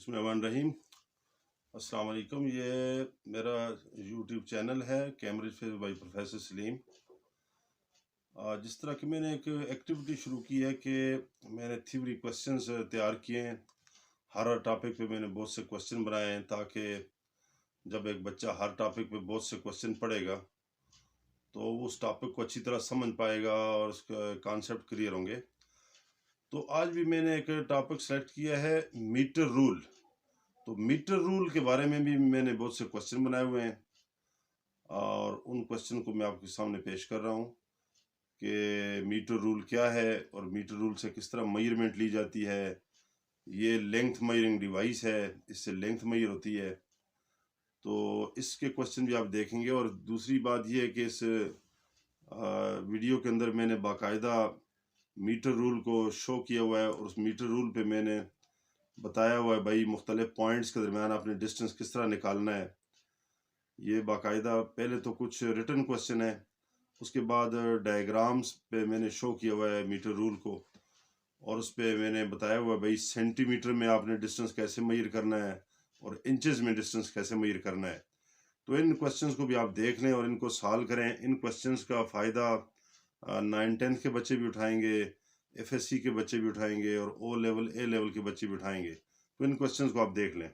बिस्मिल्लाहिर्रहमानिर्रहीम। अस्सलाम वालेकुम। ये मेरा यूट्यूब चैनल है Cambridge phase by professor Salim. जिस तरह की मैंने एक एक्टिविटी शुरू की है कि मैंने थ्योरी क्वेश्चंस तैयार किए हैं। हर टॉपिक पे मैंने बहुत से क्वेश्चन बनाए हैं ताकि जब एक बच्चा हर टॉपिक पे बहुत से क्वेश्चन पढ़ेगा तो वो उस टॉपिक को अच्छी तरह समझ पाएगा और उसका कॉन्सेप्ट क्लियर होंगे। तो आज भी मैंने एक टॉपिक सेलेक्ट किया है मीटर रूल। तो मीटर रूल के बारे में भी मैंने बहुत से क्वेश्चन बनाए हुए हैं और उन क्वेश्चन को मैं आपके सामने पेश कर रहा हूँ कि मीटर रूल क्या है और मीटर रूल से किस तरह मेजरमेंट ली जाती है। ये लेंथ मेजरिंग डिवाइस है, इससे लेंथ मेजर होती है। तो इसके क्वेश्चन भी आप देखेंगे। और दूसरी बात ये है कि इस वीडियो के अंदर मैंने बाकायदा मीटर रूल को शो किया हुआ है और उस मीटर रूल पे मैंने बताया हुआ है भाई मुख्तलिफ पॉइंट्स के दरमियान आपने डिस्टेंस किस तरह निकालना है। ये बाकायदा पहले तो कुछ रिटन क्वेश्चन है, उसके बाद डायग्राम्स पे मैंने शो किया हुआ है मीटर रूल को और उस पर मैंने बताया हुआ है भाई सेंटीमीटर में आपने डिस्टेंस कैसे मेजर करना है और इंचेस में डिस्टेंस कैसे मेजर करना है। तो इन क्वेश्चंस को भी आप देख लें और इनको सॉल्व करें। इन क्वेश्चंस का फ़ायदा 9-10 के बच्चे भी उठाएंगे, FSC के बच्चे भी उठाएंगे और O लेवल A लेवल के बच्चे भी उठाएंगे। तो इन क्वेश्चंस को आप देख लें।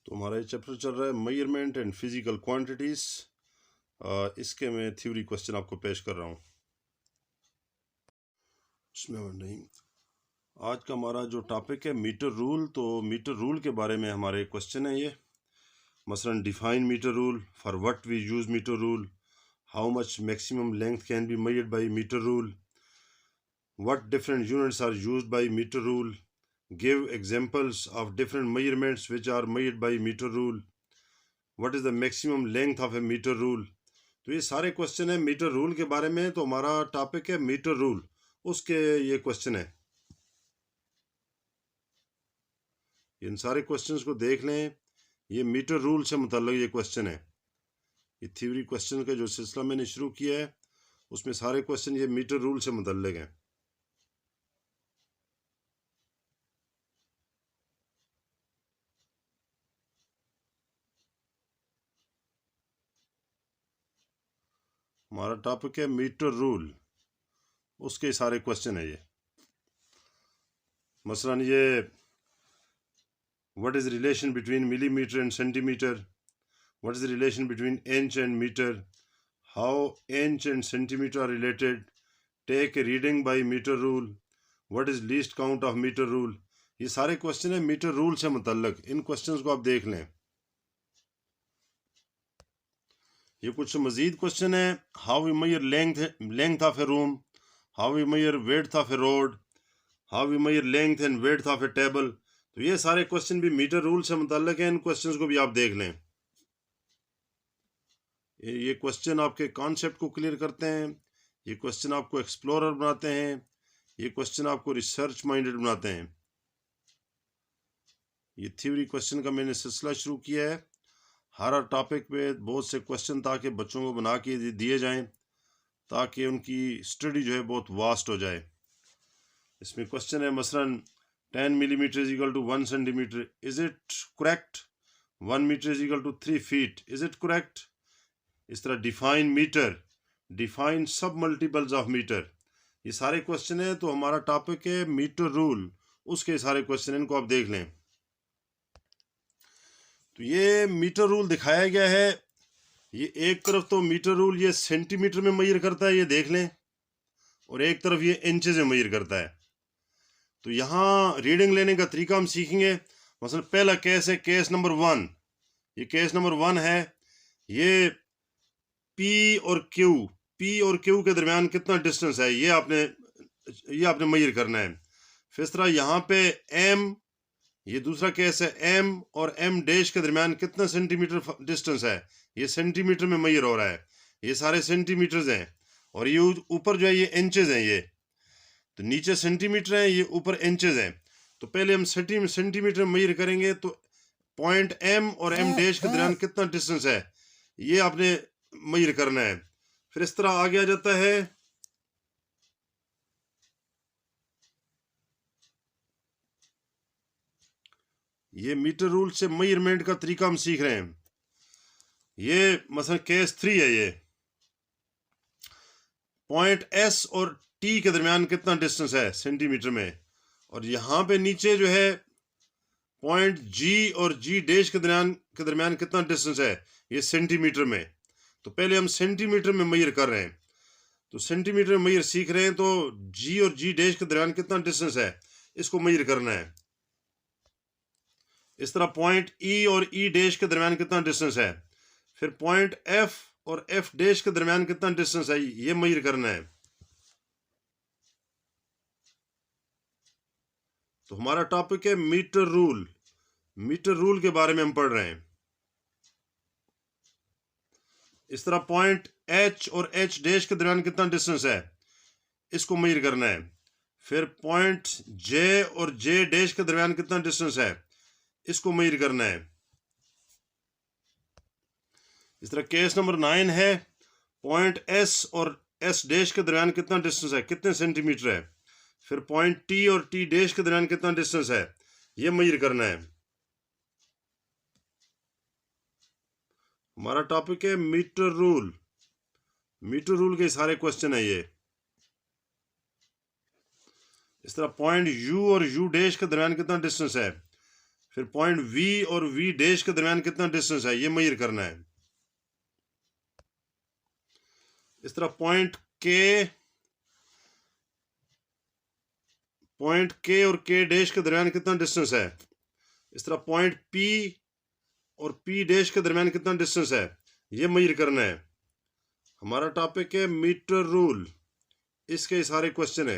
तो हमारा ये चैप्टर चल रहा है मेजरमेंट एंड फिजिकल क्वांटिटीज। इसके मैं थ्योरी क्वेश्चन आपको पेश कर रहा हूँ। इसमें नहीं, आज का हमारा जो टॉपिक है मीटर रूल। तो मीटर रूल के बारे में हमारे क्वेश्चन है ये। मसलन define metre rule, for what we use metre rule, how much maximum length can be measured by metre rule, what different units are used by metre rule, give examples of different measurements which are measured by meter rule, what is the maximum length of a meter rule। तो ये सारे question है metre rule के बारे में। तो हमारा topic है मीटर रूल, उसके ये क्वेश्चन है। इन सारे क्वेश्चंस को देख लें, ये मीटर रूल से मुतल्लिक ये क्वेश्चन है। ये थ्योरी क्वेश्चन का जो सिलसिला मैंने शुरू किया है उसमें सारे क्वेश्चन ये मीटर रूल से मुतल्लिक हैं। हमारा टॉपिक है मीटर रूल, उसके सारे क्वेश्चन है ये। मसलन ये what is the relation between millimeter and centimeter, what is the relation between inch and meter, how inch and centimeter are related, take a reading by meter rule, what is least count of meter rule। ये सारे question है metre rule से मुतल्लिक। इन questions को आप देख लें। ये कुछ मजीद क्वेश्चन है, how we measure length of a room, how we measure width of a road, how we measure length and width of a table. तो ये सारे क्वेश्चन भी मीटर रूल से मुतल्लिक हैं। इन क्वेश्चंस को भी आप देख लें। ये क्वेश्चन आपके कॉन्सेप्ट को क्लियर करते हैं, ये क्वेश्चन आपको एक्सप्लोरर बनाते हैं, ये क्वेश्चन आपको रिसर्च माइंडेड बनाते हैं। ये थ्योरी क्वेश्चन का मैंने सिलसिला शुरू किया है। हर टॉपिक पे बहुत से क्वेश्चन ताकि बच्चों को बना के दिए जाएं ताकि उनकी स्टडी जो है बहुत वास्ट हो जाए। इसमें क्वेश्चन है मसलन 10 millimetre is equal to 1 centimetre, is it correct. 1 metre is equal to 3 feet, is it correct. इस तरह define metre, define sub multiples of metre. ये सारे क्वेश्चन है। तो हमारा टॉपिक है मीटर रूल, उसके सारे क्वेश्चन इनको आप देख लें। तो ये मीटर रूल दिखाया गया है। ये एक तरफ तो मीटर रूल ये सेंटीमीटर में मेजर करता है, ये देख लें, और एक तरफ ये इंचेस में मेजर करता है। तो यहाँ रीडिंग लेने का तरीका हम सीखेंगे। मसलन पहला केस है केस नंबर 1। ये केस नंबर 1 है। ये P और Q के दरमियान कितना डिस्टेंस है ये आपने मेजर करना है। फिर इस तरह यहाँ पे M, ये दूसरा केस है M और M डैश के दरमियान कितना सेंटीमीटर डिस्टेंस है, ये सेंटीमीटर में मेजर हो रहा है। ये सारे सेंटीमीटर्स हैं और ये ऊपर जो है ये इंचेस हैं। ये तो नीचे सेंटीमीटर है, ये ऊपर इंचेस हैं। तो पहले हम सेंटीमीटर में मेजर करेंगे। तो पॉइंट M और M डैश के दरमियान कितना डिस्टेंस है ये आपने मेजर करना है। फिर इस तरह आगे आ जाता है ये मीटर रूल से मेजरमेंट का तरीका हम सीख रहे हैं। ये मसलन केस 3 है, ये पॉइंट एस और टी के दरमियान कितना डिस्टेंस है सेंटीमीटर में, और यहाँ पे नीचे जो है पॉइंट जी और जी डैश के दरमियान कितना डिस्टेंस है ये सेंटीमीटर में। तो पहले हम सेंटीमीटर में मेजर कर रहे हैं, तो सेंटीमीटर में मेजर सीख रहे हैं, तो जी और जी डैश के दरमियान कितना डिस्टेंस है इसको मेजर करना है। इस तरह पॉइंट ई और ई डैश के दरमियान कितना डिस्टेंस है, फिर पॉइंट एफ और एफ डैश के दरमियान कितना डिस्टेंस है ये मेजर करना है। तो हमारा टॉपिक है मीटर रूल। मीटर रूल के बारे में हम पढ़ रहे हैं। इस तरह पॉइंट एच और एच डैश के दरमियान कितना डिस्टेंस है इसको मेजर करना है। फिर पॉइंट जे और जे डैश के दरमियान कितना डिस्टेंस है इसको मेजर करना है। इस तरह केस नंबर 9 है, पॉइंट एस और एस डैश के दरमियान कितना डिस्टेंस है, कितने सेंटीमीटर है, फिर पॉइंट टी और टी डैश के दरमियान कितना डिस्टेंस है ये मेजर करना है। हमारा टॉपिक है मीटर रूल। मीटर रूल के सारे क्वेश्चन है ये। इस तरह पॉइंट यू और यू डैश के दरमियान कितना डिस्टेंस है, फिर पॉइंट वी और वी डैश के दरमियान कितना डिस्टेंस है ये मेजर करना है। इस तरह पॉइंट के और के डैश के दरमियान कितना डिस्टेंस है। इस तरह पॉइंट पी और पी डैश के दरमियान कितना डिस्टेंस है ये मेजर करना है। हमारा टॉपिक है मीटर रूल, इसके सारे क्वेश्चन है।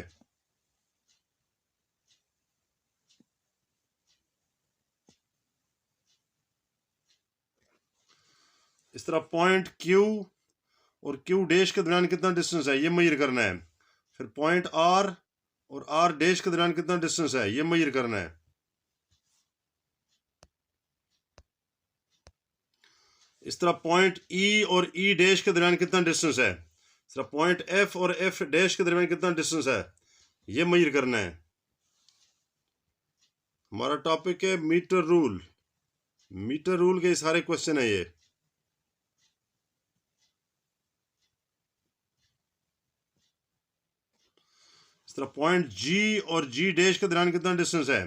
इस तरह पॉइंट क्यू और क्यू डैश के दरमियान कितना डिस्टेंस है ये मेजर करना है। फिर पॉइंट आर और आर डैश के दरमियान कितना डिस्टेंस है ये मेजर करना है। इस तरह पॉइंट ई और ई डैश के दरमियान कितना डिस्टेंस है। इस तरह पॉइंट एफ और एफ डैश के दरमियान कितना डिस्टेंस है ये मेजर करना है। हमारा टॉपिक है मीटर रूल। मीटर रूल के सारे क्वेश्चन है ये। इस तरह पॉइंट जी और जी डैश के दरमियान कितना डिस्टेंस है,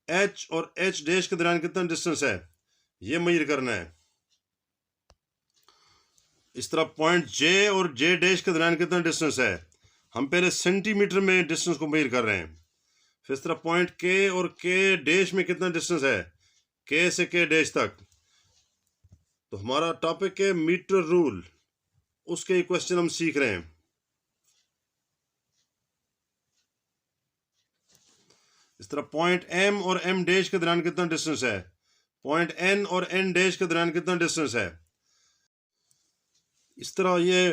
एच और एच डैश के दरमियान कितना डिस्टेंस है ये मेजर करना है। इस तरह पॉइंट जे और जे डैश के दरमियान कितना डिस्टेंस है, हम पहले सेंटीमीटर में डिस्टेंस को मेजर कर रहे हैं। फिर इस तरह पॉइंट के और के डैश में कितना डिस्टेंस है, के से के डैश तक। तो हमारा टॉपिक है मीटर रूल, उसके क्वेश्चन हम सीख रहे हैं। इस तरह पॉइंट एम और एम डैश के दरमियान कितना डिस्टेंस है, पॉइंट एन और एन डैश के दरमियान कितना डिस्टेंस है। इस तरह ये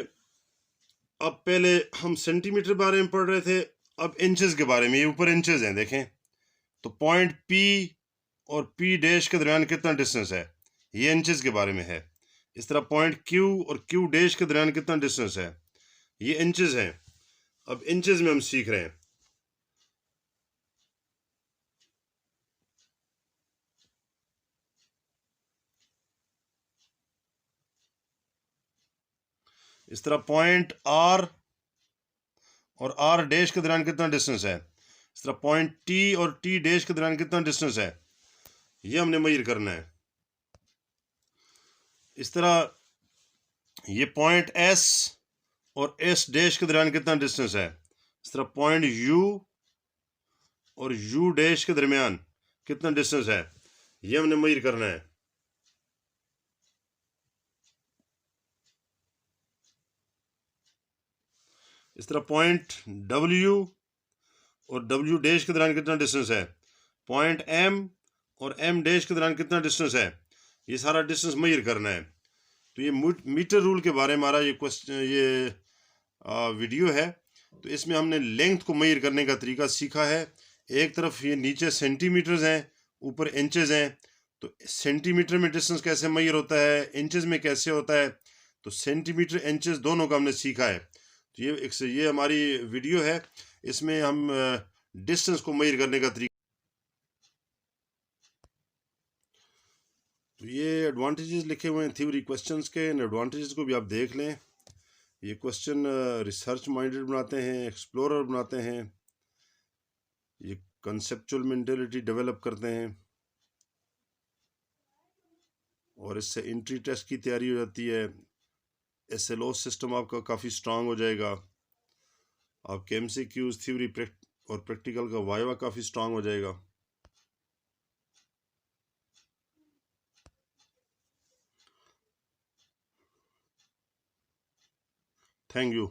अब पहले हम सेंटीमीटर के बारे में पढ़ रहे थे, अब इंचेस के बारे में। ये ऊपर इंचेस हैं देखें, तो पॉइंट पी और पी डैश के दरमियान कितना डिस्टेंस है ये इंचेस के बारे में है। इस तरह पॉइंट क्यू और क्यू डैश के दरमियान कितना डिस्टेंस है ये इंचेस हैं। अब इंचेस में हम सीख रहे हैं। इस तरह पॉइंट आर और आर डैश के दरमियान कितना डिस्टेंस है। इस तरह पॉइंट टी और टी डैश के दरमियान कितना डिस्टेंस है ये हमने मेजर करना है। इस तरह ये पॉइंट एस और एस डैश के दरमियान कितना डिस्टेंस है। इस तरह पॉइंट यू और यू डैश के दरमियान कितना डिस्टेंस है ये हमने मेजर करना है। इस तरह पॉइंट डब्ल्यू और डब्ल्यू डैश के दरमियान कितना डिस्टेंस है, पॉइंट एम और एम डैश के दरमियान कितना डिस्टेंस है, ये सारा डिस्टेंस मेजर करना है। तो ये मीटर रूल के बारे में हमारा ये वीडियो है। तो इसमें हमने लेंथ को मेजर करने का तरीका सीखा है। एक तरफ ये नीचे सेंटीमीटर्स हैं, ऊपर इंचेस हैं। तो सेंटीमीटर में डिस्टेंस कैसे मेजर होता है, इंचेस में कैसे होता है, तो सेंटीमीटर इंचेस दोनों का हमने सीखा है। तो ये हमारी वीडियो है, इसमें हम डिस्टेंस को मेजर करने का तरीका। तो ये एडवांटेजेस लिखे हुए हैं थ्योरी क्वेश्चंस के, इन एडवांटेजेस को भी आप देख लें। ये क्वेश्चन रिसर्च माइंडेड बनाते हैं, एक्सप्लोरर बनाते हैं, ये कंसेप्चुअल मेंटालिटी डेवलप करते हैं, और इससे एंट्री टेस्ट की तैयारी हो जाती है। SLO सिस्टम आपका काफ़ी स्ट्रांग हो जाएगा। आपके MCQs थ्योरी और प्रैक्टिकल का वाइवा काफ़ी स्ट्रांग हो जाएगा। Thank you.